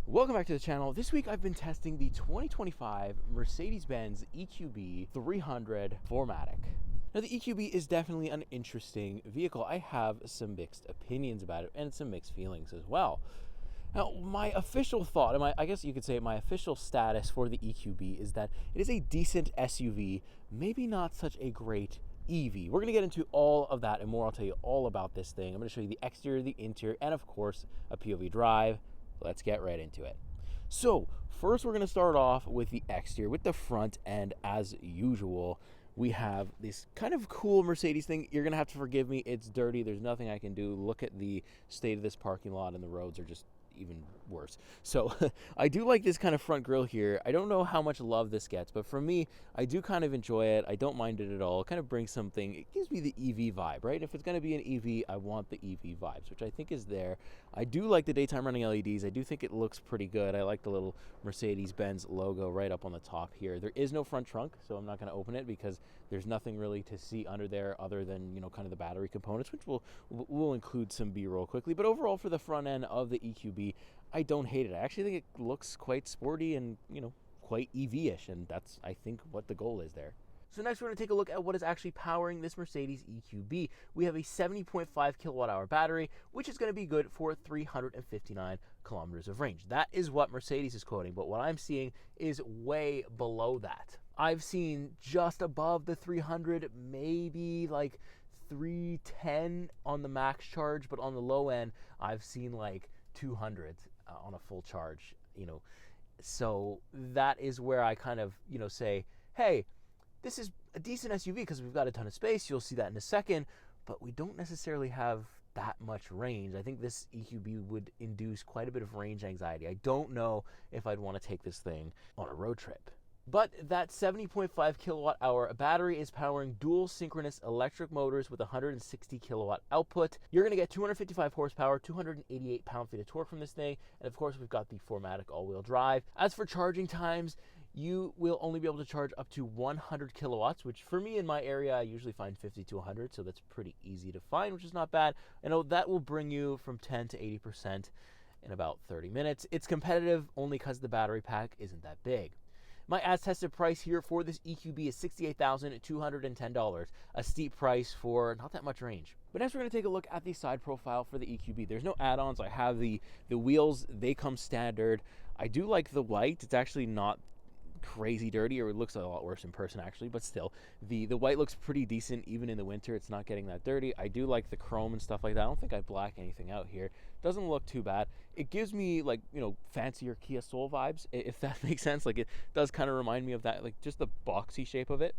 Welcome back to the channel. This week I've been testing the 2025 Mercedes-Benz EQB 300 4MATIC. Now the EQB is definitely an interesting vehicle. I have some mixed opinions about it and some mixed feelings as well. Now my official thought, and I guess you could say my official status for the EQB is that it is a decent SUV, maybe not such a great EV. We're going to get into all of that and more. I'll tell you all about this thing. I'm going to show you the exterior, the interior, and of course a POV drive. Let's get right into it. So first we're going to start off with the exterior, with the front end. As usual, we have this kind of cool Mercedes thing. You're going to have to forgive me. It's dirty. There's nothing I can do. Look at the state of this parking lot, and the roads are just even worse. So I do like this kind of front grille here. I don't know how much love this gets, but for me, I do kind of enjoy it. I don't mind it at all. It kind of brings something. It gives me the EV vibe, right? If it's going to be an EV, I want the EV vibes, which I think is there. I do like the daytime running LEDs. I do think it looks pretty good. I like the little Mercedes-Benz logo right up on the top here. There is no front trunk, so I'm not going to open it because there's nothing really to see under there other than, you know, kind of the battery components, which we'll include some B-roll quickly. But overall, for the front end of the EQB, I don't hate it. I actually think it looks quite sporty and, you know, quite EV-ish, and that's, I think, what the goal is there. So next we're going to take a look at what is actually powering this Mercedes EQB. We have a 70.5 kilowatt hour battery, which is going to be good for 359 kilometers of range. That is what Mercedes is quoting, but what I'm seeing is way below that. I've seen just above the 300, maybe like 310 on the max charge, but on the low end, I've seen like 200 on a full charge, you know. So that is where I kind of, you know, say, hey, this is a decent SUV because we've got a ton of space. You'll see that in a second, but we don't necessarily have that much range. I think this EQB would induce quite a bit of range anxiety. I don't know if I'd want to take this thing on a road trip. But that 70.5 kilowatt hour battery is powering dual synchronous electric motors with 160 kilowatt output. You're going to get 255 horsepower, 288 pound-feet of torque from this thing. And of course, we've got the 4MATIC all-wheel drive. As for charging times, you will only be able to charge up to 100 kilowatts, which for me in my area, I usually find 50 to 100. So that's pretty easy to find, which is not bad. And that will bring you from 10 to 80% in about 30 minutes. It's competitive only because the battery pack isn't that big. My as-tested price here for this EQB is $68,210, a steep price for not that much range. But next we're going to take a look at the side profile for the EQB. There's no add-ons. I have the wheels. They come standard. I do like the white. It's actually not crazy dirty, or it looks a lot worse in person actually, but still the white looks pretty decent. Even in the winter, it's not getting that dirty. I do like the chrome and stuff like that. I don't think I black anything out here. Doesn't look too bad. It gives me, like, you know, fancier Kia Soul vibes, if that makes sense. Like, it does kind of remind me of that, like just the boxy shape of it.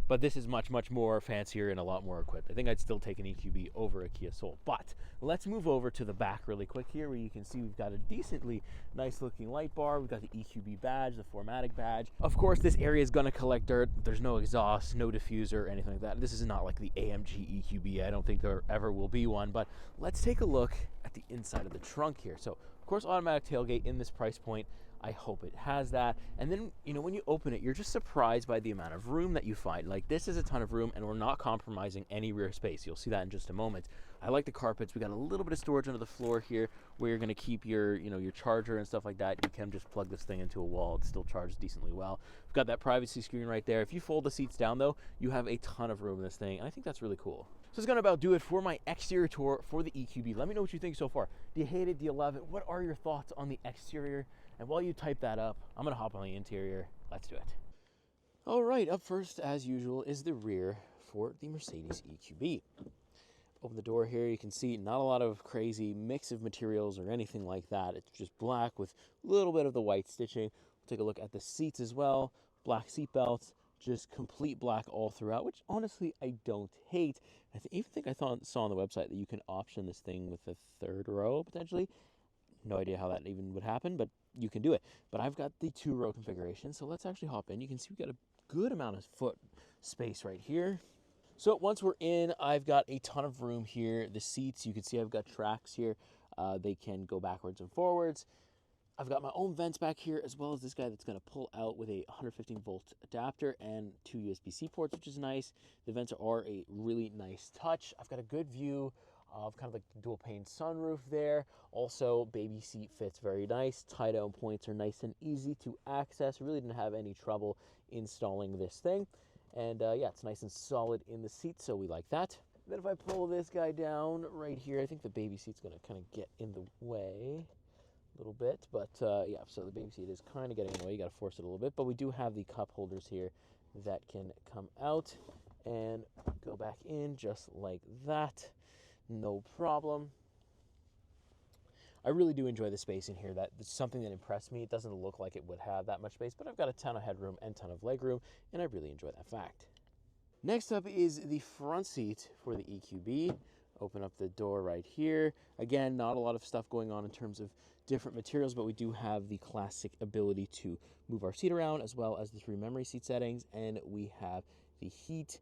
But this is much, much more fancier and a lot more equipped. I think I'd still take an EQB over a Kia Soul. But let's move over to the back really quick here, where you can see we've got a decently nice looking light bar. We've got the EQB badge, the 4MATIC badge. Of course, this area is going to collect dirt. There's no exhaust, no diffuser, anything like that. This is not like the AMG EQB. I don't think there ever will be one. But let's take a look at the inside of the trunk here. So, of course, automatic tailgate in this price point. I hope it has that. And then, you know, when you open it, you're just surprised by the amount of room that you find. Like, this is a ton of room, and we're not compromising any rear space. You'll see that in just a moment. I like the carpets. We got a little bit of storage under the floor here where you're going to keep your, you know, your charger and stuff like that. You can just plug this thing into a wall. It still charges decently well. We've got that privacy screen right there. If you fold the seats down, though, you have a ton of room in this thing, and I think that's really cool. So it's going to about do it for my exterior tour for the EQB. Let me know what you think so far. Do you hate it? Do you love it? What are your thoughts on the exterior? And while you type that up, I'm going to hop on the interior. Let's do it. All right, up first, as usual, is the rear for the Mercedes EQB. Open the door here. You can see not a lot of crazy mix of materials or anything like that. It's just black with a little bit of the white stitching. We'll take a look at the seats as well. Black seat belts. Just complete black all throughout, which honestly I don't hate. I even think I saw on the website that you can option this thing with a third row potentially. No idea how that even would happen, but you can do it. But I've got the 2-row configuration, so let's actually hop in. You can see we've got a good amount of foot space right here. So once we're in, I've got a ton of room here. The seats, you can see I've got tracks here. They can go backwards and forwards. I've got my own vents back here, as well as this guy that's going to pull out with a 115 volt adapter and 2 USB-C ports, which is nice. The vents are a really nice touch. I've got a good view of kind of like the dual pane sunroof there. Also, baby seat fits very nice. Tie down points are nice and easy to access. Really didn't have any trouble installing this thing. And yeah, it's nice and solid in the seat, so we like that. Then if I pull this guy down right here, I think the baby seat's gonna kind of get in the way a little bit, but yeah, so the baby seat is kind of getting in the way. You gotta force it a little bit, but we do have the cup holders here that can come out and go back in just like that. No problem. I really do enjoy the space in here. That's something that impressed me. It doesn't look like it would have that much space, but I've got a ton of headroom and ton of legroom, and I really enjoy that fact. Next up is the front seat for the EQB. Open up the door right here. Again, not a lot of stuff going on in terms of different materials, but we do have the classic ability to move our seat around, as well as the 3 memory seat settings, and we have the heat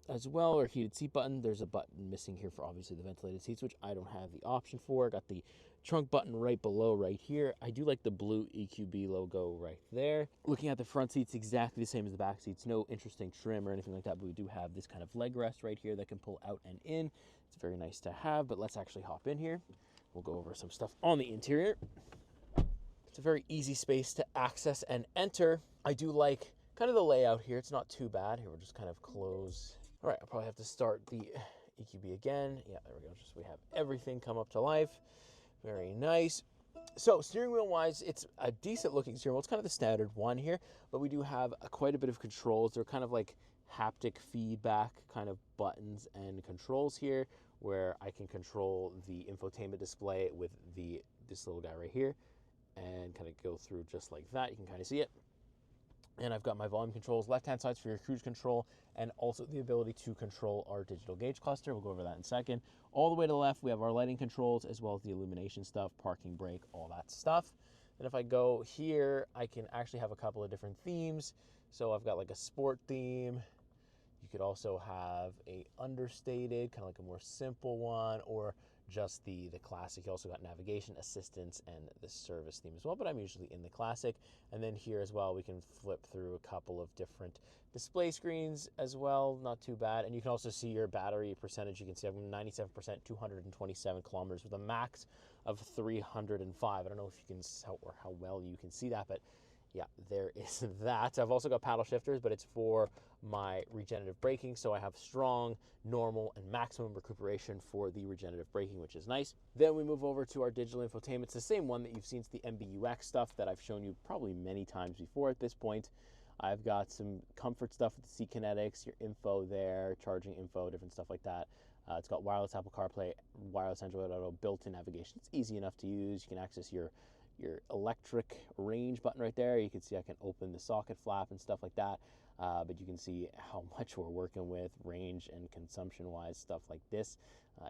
as well, or heated seat button. There's a button missing here for obviously the ventilated seats, which I don't have the option for. Got the trunk button right below right here. I do like the blue EQB logo right there. Looking at the front seats, exactly the same as the back seats. No interesting trim or anything like that, but we do have this kind of leg rest right here that can pull out and in. It's very nice to have, but let's actually hop in here. We'll go over some stuff on the interior. It's a very easy space to access and enter. I do like kind of the layout here. It's not too bad. Here, we'll just kind of close. All right, I'll probably have to start the EQB again. Yeah, there we go. Just we have everything come up to life. Very nice. So steering wheel wise, it's a decent looking steering wheel. It's kind of the standard one here, but we do have quite a bit of controls. They're kind of like haptic feedback kind of buttons and controls here, where I can control the infotainment display with this little guy right here and kind of go through just like that. You can kind of see it. And I've got my volume controls, left-hand sides for your cruise control, and also the ability to control our digital gauge cluster. We'll go over that in a second. All the way to the left, we have our lighting controls, as well as the illumination stuff, parking brake, all that stuff. And if I go here, I can actually have a couple of different themes. So I've got like a sport theme. You could also have a understated, kind of like a more simple one, or just the classic. You also got navigation, assistance, and the service theme as well, but I'm usually in the classic. And then here as well, we can flip through a couple of different display screens as well, not too bad. And you can also see your battery percentage. You can see I'm 97%, 227 kilometers with a max of 305. I don't know if you can, or how well you can see that, but yeah, there is that. I've also got paddle shifters, but it's for my regenerative braking. So I have strong, normal, and maximum recuperation for the regenerative braking, which is nice. Then we move over to our digital infotainment. It's the same one that you've seen. It's the MBUX stuff that I've shown you probably many times before at this point. I've got some comfort stuff with the seat kinetics, your info there, charging info, different stuff like that. It's got wireless Apple CarPlay, wireless Android Auto, built-in navigation. It's easy enough to use. You can access your electric range button right there. You can see I can open the socket flap and stuff like that, but you can see how much we're working with range and consumption wise, stuff like this.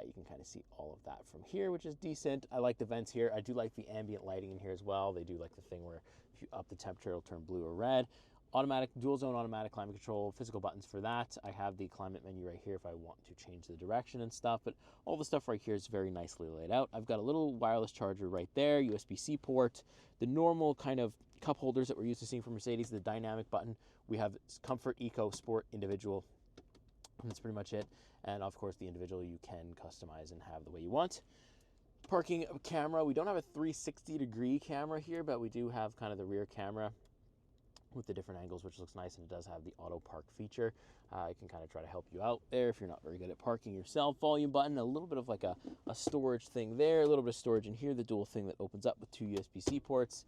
You can kind of see all of that from here, which is decent. I like the vents here. I do like the ambient lighting in here as well. They do like the thing where if you up the temperature, it'll turn blue or red. Automatic, dual zone automatic climate control, physical buttons for that. I have the climate menu right here if I want to change the direction and stuff, but all the stuff right here is very nicely laid out. I've got a little wireless charger right there, USB-C port, the normal kind of cup holders that we're used to seeing from Mercedes, the dynamic button. We have Comfort, Eco, Sport, Individual, and that's pretty much it. And of course the Individual you can customize and have the way you want. Parking camera, we don't have a 360-degree camera here, but we do have kind of the rear camera with the different angles, which looks nice, and it does have the auto park feature. I can kind of try to help you out there if you're not very good at parking yourself. Volume button, a little bit of like a storage thing there, a little bit of storage in here, the dual thing that opens up with 2 USB-C ports.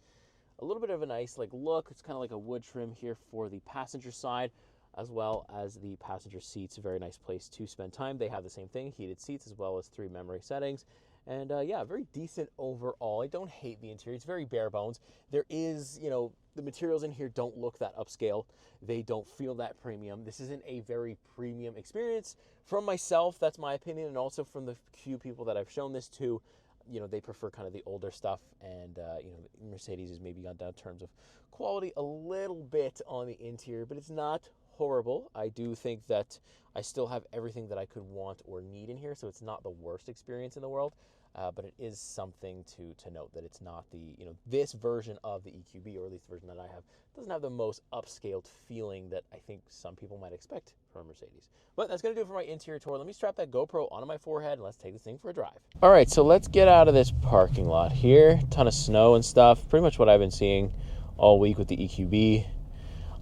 A little bit of a nice like look. It's kind of like a wood trim here for the passenger side, as well as the passenger seats. A very nice place to spend time. They have the same thing, heated seats, as well as 3 memory settings. And yeah, very decent overall. I don't hate the interior. It's very bare bones. There is, you know, the materials in here don't look that upscale. They don't feel that premium. This isn't a very premium experience. From myself, that's my opinion, and also from the few people that I've shown this to, you know, they prefer kind of the older stuff, and you know, Mercedes has maybe gone down in terms of quality a little bit on the interior, but it's not horrible. I do think that I still have everything that I could want or need in here, so it's not the worst experience in the world. but it is something to note that it's not the, this version of the EQB, or at least the version that I have, doesn't have the most upscaled feeling that I think some people might expect from a Mercedes. But that's going to do it for my interior tour. Let me strap that GoPro onto my forehead and let's take this thing for a drive. All right, so let's get out of this parking lot here. Ton of snow and stuff. Pretty much what I've been seeing all week with the EQB.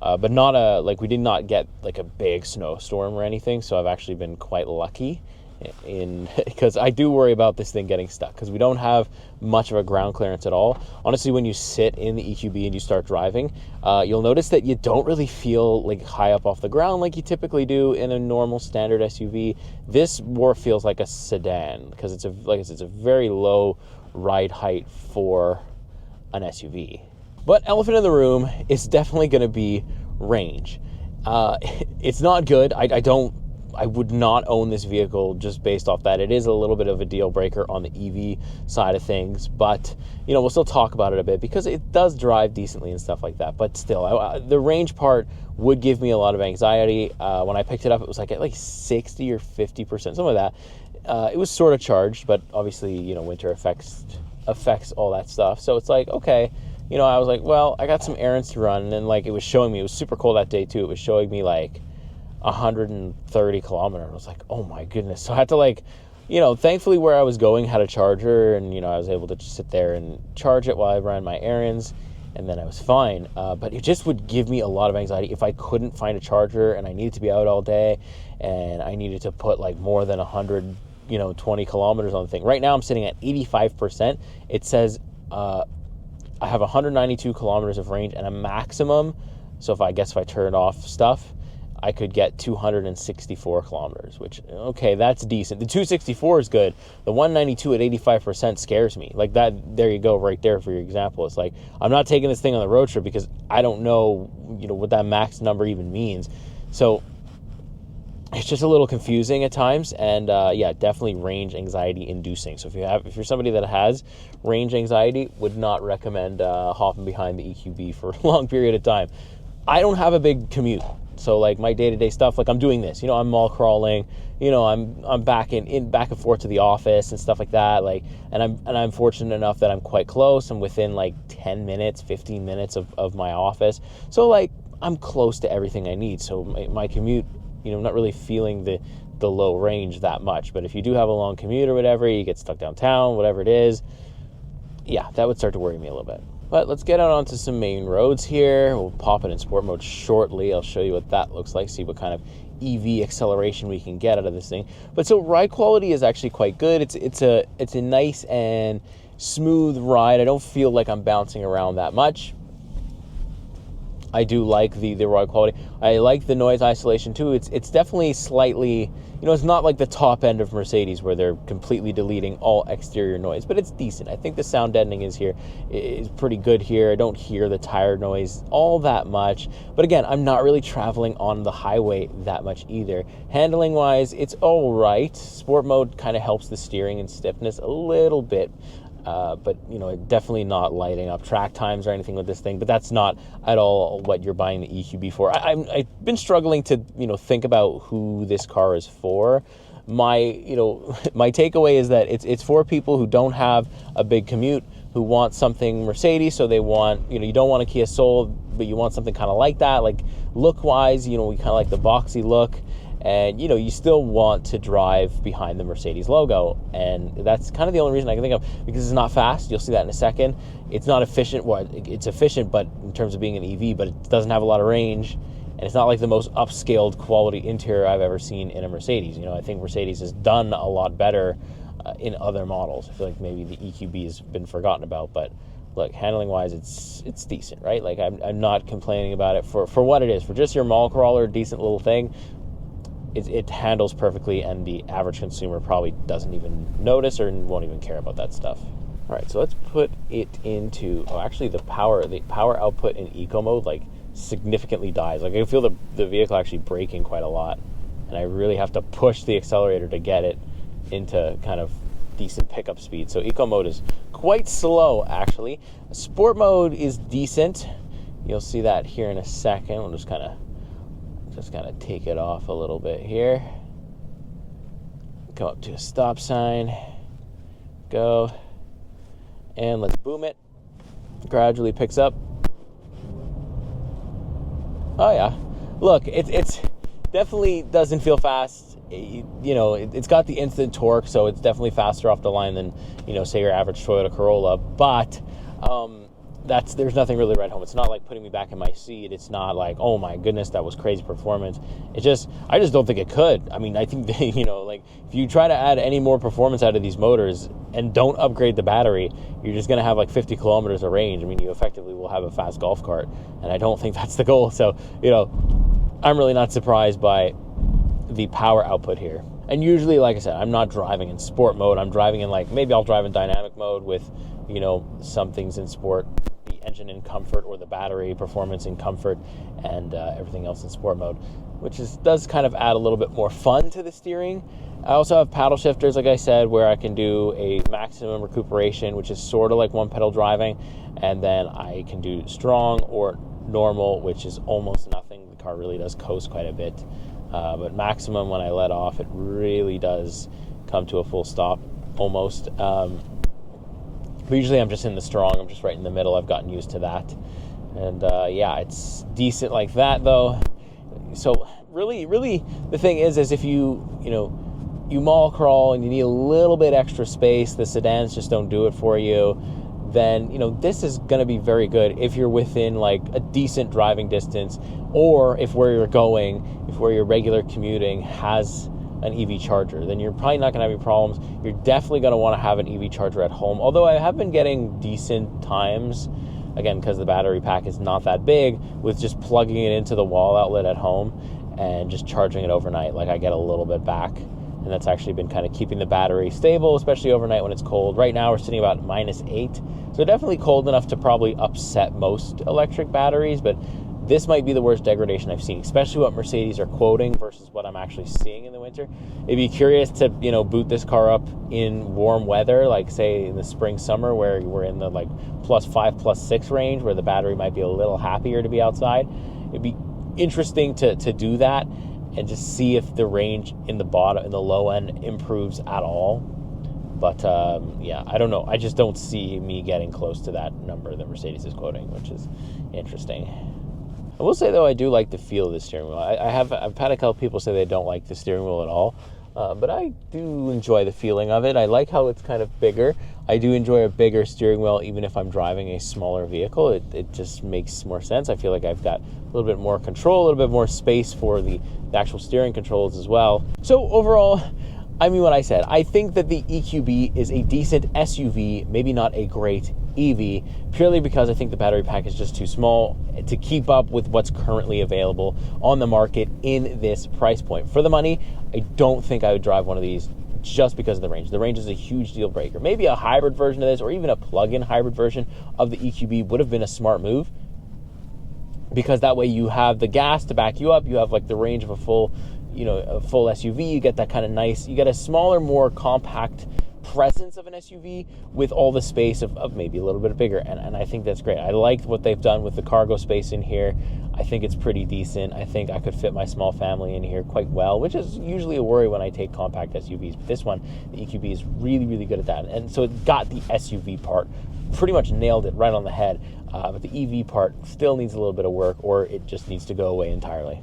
But not we did not get like a big snowstorm or anything, so I've actually been quite lucky because I do worry about this thing getting stuck because we don't have much of a ground clearance at all. Honestly, when you sit in the EQB and you start driving, you'll notice that you don't really feel like high up off the ground like you typically do in a normal standard SUV. This more feels like a sedan because it's a very low ride height for an SUV. But elephant in the room is definitely going to be range. It's not good. I would not own this vehicle just based off that. It is a little bit of a deal breaker on the EV side of things, but we'll still talk about it a bit because it does drive decently and stuff like that. But still, the range part would give me a lot of anxiety. When I picked it up, it was at 60 or 50%, something like that. It was sort of charged, but obviously, winter affects all that stuff. So it's okay. I was well, I got some errands to run, and then it was showing me, it was super cold that day too. It was showing me 130 kilometers. I was oh my goodness. So I had to thankfully where I was going had a charger, and I was able to just sit there and charge it while I ran my errands, and then I was fine. But it just would give me a lot of anxiety if I couldn't find a charger and I needed to be out all day and I needed to put more than 120 kilometers on the thing. Right now I'm sitting at 85%. It says I have 192 kilometers of range and a maximum. So if I turn off stuff, I could get 264 kilometers, which, okay, that's decent. The 264 is good. The 192 at 85% scares me. That, there you go, right there for your example. It's I'm not taking this thing on the road trip because I don't know, what that max number even means. So it's just a little confusing at times, and yeah, definitely range anxiety inducing. So if you're somebody that has range anxiety, would not recommend hopping behind the EQB for a long period of time. I don't have a big commute. So my day-to-day stuff, I'm doing this, I'm mall crawling, I'm back and forth to the office and stuff like that. And I'm fortunate enough that I'm quite close. I'm within 10 minutes, 15 minutes of my office. So I'm close to everything I need. So my commute, not really feeling the low range that much. But if you do have a long commute or whatever, you get stuck downtown, whatever it is, yeah, that would start to worry me a little bit. But let's get out onto some main roads here. We'll pop it in sport mode shortly. I'll show you what that looks like, see what kind of EV acceleration we can get out of this thing. But so ride quality is actually quite good. It's a nice and smooth ride. I don't feel like I'm bouncing around that much. I do like the ride quality. I like the noise isolation too. It's definitely slightly, it's not like the top end of Mercedes where they're completely deleting all exterior noise, but it's decent. I think the sound deadening is pretty good here. I don't hear the tire noise all that much. But again, I'm not really traveling on the highway that much either. Handling wise, it's all right. Sport mode kind of helps the steering and stiffness a little bit. But definitely not lighting up track times or anything with this thing. But that's not at all what you're buying the EQB for. I've been struggling to think about who this car is for. My my takeaway is that it's for people who don't have a big commute, who want something Mercedes. So they want you don't want a Kia Soul, but you want something kind of like that, look wise. We kind of like the boxy look. And, you still want to drive behind the Mercedes logo. And that's kind of the only reason I can think of, because it's not fast. You'll see that in a second. It's not efficient. Well, it's efficient, but in terms of being an EV, but it doesn't have a lot of range. And it's not the most upscaled quality interior I've ever seen in a Mercedes. I think Mercedes has done a lot better in other models. I feel like maybe the EQB has been forgotten about, but look, handling wise, it's decent, right? I'm not complaining about it for what it is. For just your mall crawler, decent little thing. It handles perfectly, and the average consumer probably doesn't even notice or won't even care about that stuff. All right, so let's put it into, actually the power output in eco mode significantly dies. I can feel the vehicle actually braking quite a lot, and I really have to push the accelerator to get it into kind of decent pickup speed. So eco mode is quite slow, actually. Sport mode is decent. You'll see that here in a second. We'll just kind of take it off a little bit here. Come up to a stop sign. go. And let's boom it. Gradually picks up. Oh yeah. Look, it's definitely doesn't feel fast. It's got the instant torque, so it's definitely faster off the line than, say your average Toyota Corolla. But there's nothing really right home. It's not like putting me back in my seat. It's not like, oh my goodness, that was crazy performance. I just don't think it could. I mean, I think if you try to add any more performance out of these motors and don't upgrade the battery, you're just going to have like 50 kilometers of range. I mean, you effectively will have a fast golf cart, and I don't think that's the goal. So, I'm really not surprised by the power output here. And usually, like I said, I'm not driving in sport mode. I'm driving in maybe I'll drive in dynamic mode with, some things in sport, the engine in comfort or the battery performance in comfort, and everything else in sport mode, which does kind of add a little bit more fun to the steering. I also have paddle shifters, like I said, where I can do a maximum recuperation, which is sort of like one pedal driving, and then I can do strong or normal, which is almost nothing. The car really does coast quite a bit, but maximum, when I let off, it really does come to a full stop almost. But usually I'm just in the strong. I'm just right in the middle. I've gotten used to that, and it's decent like that though. So really the thing is if you mall crawl and you need a little bit extra space, the sedans just don't do it for you, then this is going to be very good if you're within like a decent driving distance, or if where you're regular commuting has an EV charger. Then you're probably not going to have any problems. You're definitely going to want to have an EV charger at home, although I have been getting decent times, again, because the battery pack is not that big, with just plugging it into the wall outlet at home and just charging it overnight. Like, I get a little bit back, and that's actually been kind of keeping the battery stable, especially overnight when it's cold. Right now we're sitting about -8, so definitely cold enough to probably upset most electric batteries, but this might be the worst degradation I've seen, especially what Mercedes are quoting versus what I'm actually seeing in the winter. It'd be curious to, boot this car up in warm weather, like say in the spring, summer, where we're in the like +5, +6 range, where the battery might be a little happier to be outside. It'd be interesting to do that and just see if the range in the low end improves at all. But I don't know. I just don't see me getting close to that number that Mercedes is quoting, which is interesting. I will say, though, I do like the feel of the steering wheel. I've had a couple people say they don't like the steering wheel at all, but I do enjoy the feeling of it. I like how it's kind of bigger. I do enjoy a bigger steering wheel, even if I'm driving a smaller vehicle. It just makes more sense. I feel like I've got a little bit more control, a little bit more space for the actual steering controls as well. So overall, I mean what I said. I think that the EQB is a decent SUV, maybe not a great EV, purely because I think the battery pack is just too small to keep up with what's currently available on the market in this price point. For the money, I don't think I would drive one of these just because of the range. The range is a huge deal breaker. Maybe a hybrid version of this, or even a plug-in hybrid version of the EQB would have been a smart move, because that way you have the gas to back you up. You have like the range of a full SUV. You get that kind of nice, you get a smaller, more compact presence of an SUV with all the space of maybe a little bit bigger, and I think that's great. I liked what they've done with the cargo space in here. I think it's pretty decent. I think I could fit my small family in here quite well, which is usually a worry when I take compact SUVs, but this one, the EQB, is really, really good at that. And so it got the SUV part, pretty much nailed it right on the head, but the EV part still needs a little bit of work, or it just needs to go away entirely.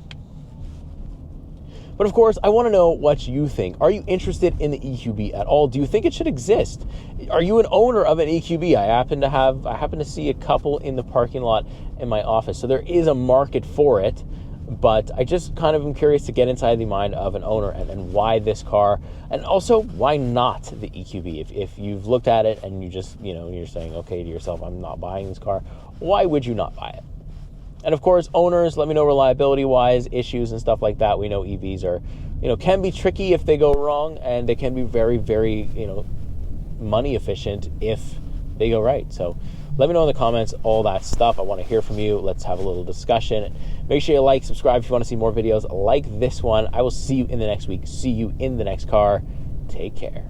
But of course, I want to know what you think. Are you interested in the EQB at all? Do you think it should exist? Are you an owner of an EQB? I happen to see a couple in the parking lot in my office. So there is a market for it, but I just kind of am curious to get inside the mind of an owner and why this car, and also why not the EQB? If you've looked at it and you just, you're saying, okay, to yourself, I'm not buying this car, why would you not buy it? And of course, owners, let me know reliability-wise, issues and stuff like that. We know EVs are, can be tricky if they go wrong, and they can be very, very, money efficient if they go right. So let me know in the comments all that stuff. I want to hear from you. Let's have a little discussion. Make sure you like, subscribe if you want to see more videos like this one. I will see you in the next week. See you in the next car. Take care.